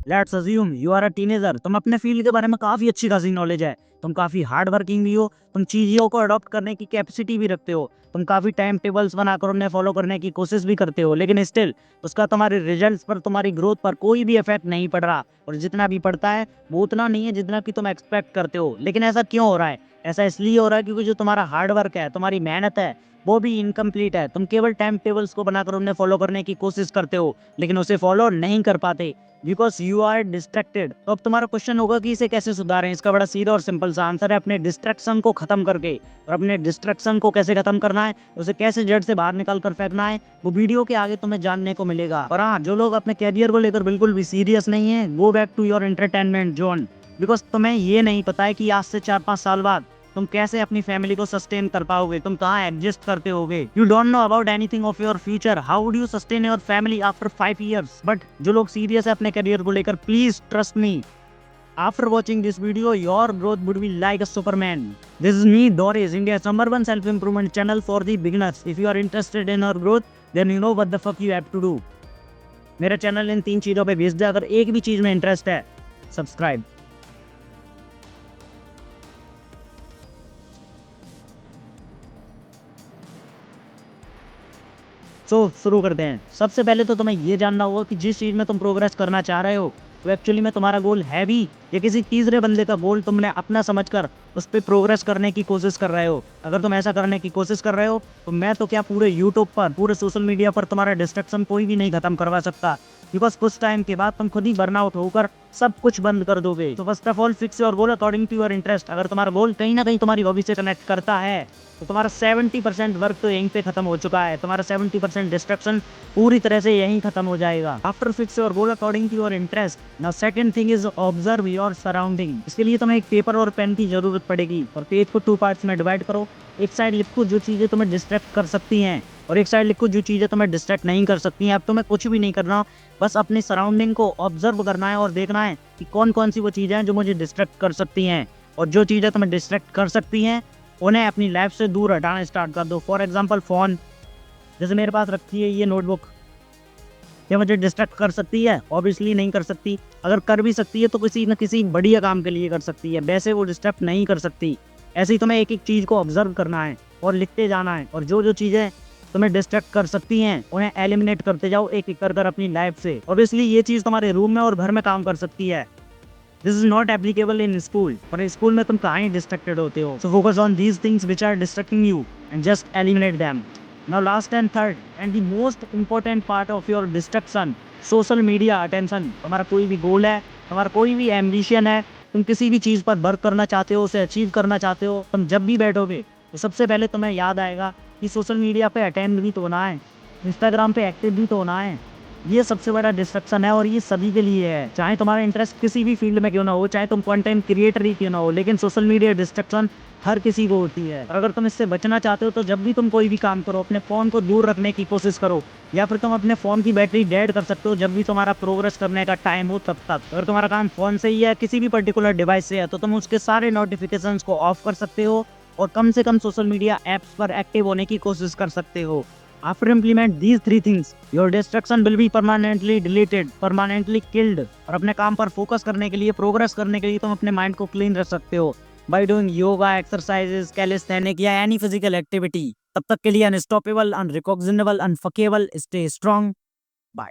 Let's assume you are a teenager, तुम अपने field के बारे में काफी अच्छी खासी नॉलेज है, तुम काफी हार्ड वर्किंग भी हो, तुम चीजों को अडॉप्ट करने की कैपेसिटी भी रखते हो, तुम काफी टाइम टेबल्स बनाकर उन्हें फॉलो करने की कोशिश भी करते हो, लेकिन स्टिल उसका तुम्हारे रिजल्ट्स पर, तुम्हारी ग्रोथ पर कोई भी इफेक्ट नहीं पड़ रहा, और जितना भी पड़ता है वो उतना नहीं है जितना कि तुम एक्सपेक्ट करते हो। लेकिन ऐसा क्यों हो रहा है? ऐसा इसलिए हो रहा है क्योंकि जो तुम्हारा हार्ड वर्क है, तुम्हारी मेहनत है, वो भी इनकम्प्लीट है। तुम केवल टाइम टेबल्स को बनाकर उन्हें फॉलो करने की कोशिश करते हो, लेकिन उसे फॉलो नहीं कर पाते बिकॉज यू आर डिस्ट्रैक्टेड। तो अब तुम्हारा क्वेश्चन होगा कि इसे कैसे सुधारें। इसका बड़ा सीधा और सिंपल सा आंसर है अपने डिस्ट्रैक्शन को खत्म करके। और अपने डिस्ट्रैक्शन को कैसे खत्म करना है, उसे कैसे जड़ से बाहर निकाल कर फेंकना है, वो वीडियो के आगे तुम्हें जानने को मिलेगा। और हाँ, जो लोग अपने कैरियर को लेकर बिल्कुल भी सीरियस नहीं है, go back to your entertainment zone. Because तुम्हें ये नहीं पता है कि आज से 4-5 साल बाद तुम कैसे अपनी फैमिली को सस्टेन कर पाओगे, तुम कहाँ एडजस्ट करते होगे। You don't know about anything of your future, how would you sustain your family after 5 years। But जो लोग सीरियस है अपने करियर को लेकर, please trust me, after watching this video your growth would be like a superman। this is me Doris, India's #1 self improvement channel for the beginners। if you are interested in your growth then you know what the fuck you have to do। मेरा channel in 3 चीजों पे based है, अगर एक भी चीज में interest है सब्सक्राइब। शुरू करते हैं। सबसे पहले तो तुम्हें ये जानना होगा कि जिस चीज़ में तुम प्रोग्रेस करना चाह रहे हो वो एक्चुअली में तुम्हारा गोल है भी, या किसी तीसरे बंदे का गोल तुमने अपना समझकर उस पर प्रोग्रेस करने की कोशिश कर रहे हो। अगर तुम ऐसा करने की कोशिश कर रहे हो तो मैं तो क्या, पूरे यूट्यूब पर, पूरे सोशल मीडिया पर तुम्हारा डिस्ट्रैक्शन कोई भी नहीं खत्म करवा सकता। बिकॉज कुछ टाइम के बाद तुम खुद ही बर्नआउट होकर सब कुछ बंद कर दोगे। तो first of all fix your goal according to your interest. अगर तुम्हारा गोल कहीं ना कहीं तुम्हारी हॉबी से कनेक्ट करता है तो तुम्हारा 70% वर्क तो यहीं पे खत्म हो चुका है, तुम्हारा 70% डिस्ट्रक्शन पूरी तरह से यहीं खत्म हो जाएगा। After fix your goal according to your interest, now second thing is observe your surrounding. इसके लिए तुम्हें एक पेपर और पेन की जरूरत पड़ेगी, और पेज को 2 पार्ट्स में डिवाइड करो। एक साइड लिखो जो चीजें तुम्हें डिस्ट्रैक्ट कर सकती हैं, और एक साइड लिखो जो चीजें तुम्हें डिस्ट्रैक्ट नहीं कर सकती हैं। अब तुम्हें कुछ भी नहीं करना, बस अपनी सराउंडिंग को ऑब्जर्व करना है और देखना है कि कौन कौन सी वो चीजें हैं जो मुझे डिस्ट्रैक्ट कर सकती हैं, और जो चीजें तुम्हें डिस्ट्रैक्ट कर सकती हैं उन्हें अपनी लाइफ से दूर हटाना स्टार्ट कर दो। फॉर एग्जाम्पल फ़ोन, जैसे मेरे पास रखी है ये नोटबुक, ये मुझे डिस्ट्रैक्ट कर सकती है? ऑब्वियसली नहीं कर सकती। अगर कर भी सकती है तो किसी न किसी बढ़िया काम के लिए कर सकती है, वैसे वो डिस्ट्रैक्ट नहीं कर सकती। ऐसे ही तुम्हें एक एक चीज़ को ऑब्जर्व करना है और लिखते जाना है, और जो जो चीज़ें तुम्हें डिस्ट्रैक्ट कर सकती हैं उन्हें एलिमिनेट करते जाओ एक एक कर अपनी लाइफ से। ऑब्वियसली ये चीज़ तुम्हारे रूम में और घर में काम कर सकती है। This is not applicable in school, पर स्कूल में तुम कहाँ ही डिस्ट्रैक्टेड होते हो। So focus on these things which are distracting you and just eliminate them. Now last and third and the most important part of your distraction, social media attention. तुम्हारा कोई भी गोल है, तुम्हारा कोई भी एम्बिशन है, तुम किसी भी चीज़ पर वर्क करना चाहते हो, उसे अचीव करना चाहते हो, तुम जब भी बैठोगे तो सबसे पहले तुम्हें याद आएगा कि सोशल मीडिया पे अटेंड भी तो होना है, इंस्टाग्राम पे एक्टिव भी तो होना है। ये सबसे बड़ा डिस्ट्रक्शन है, और ये सभी के लिए है, चाहे तुम्हारा इंटरेस्ट किसी भी फील्ड में क्यों ना हो, चाहे तुम कंटेंट क्रिएटर ही क्यों ना हो, लेकिन सोशल मीडिया डिस्ट्रक्शन हर किसी को होती है। अगर तुम इससे बचना चाहते हो तो जब भी तुम कोई भी काम करो अपने फ़ोन को दूर रखने की कोशिश करो, या फिर तुम अपने फ़ोन की बैटरी डेड कर सकते हो जब भी तुम्हारा प्रोग्रेस करने का टाइम हो तब तक। अगर तुम्हारा काम फ़ोन से ही है, किसी भी पर्टिकुलर डिवाइस से है, तो तुम उसके सारे नोटिफिकेशंस को ऑफ कर सकते हो और कम से कम सोशल मीडिया ऐप्स पर एक्टिव होने की कोशिश कर सकते हो। After implement these 3 things, your distraction will be permanently deleted, permanently killed। और अपने काम पर फोकस करने के लिए, प्रोग्रेस करने के लिए तुम अपने माइंड को क्लीन रख सकते हो by doing yoga, exercises, calisthenic या एनी फिजिकल एक्टिविटी। तब तक के लिए अनस्टॉपेबल, अनरिकॉग्निजेबल, अनफकेबल, स्टे स्ट्रांग, बाय।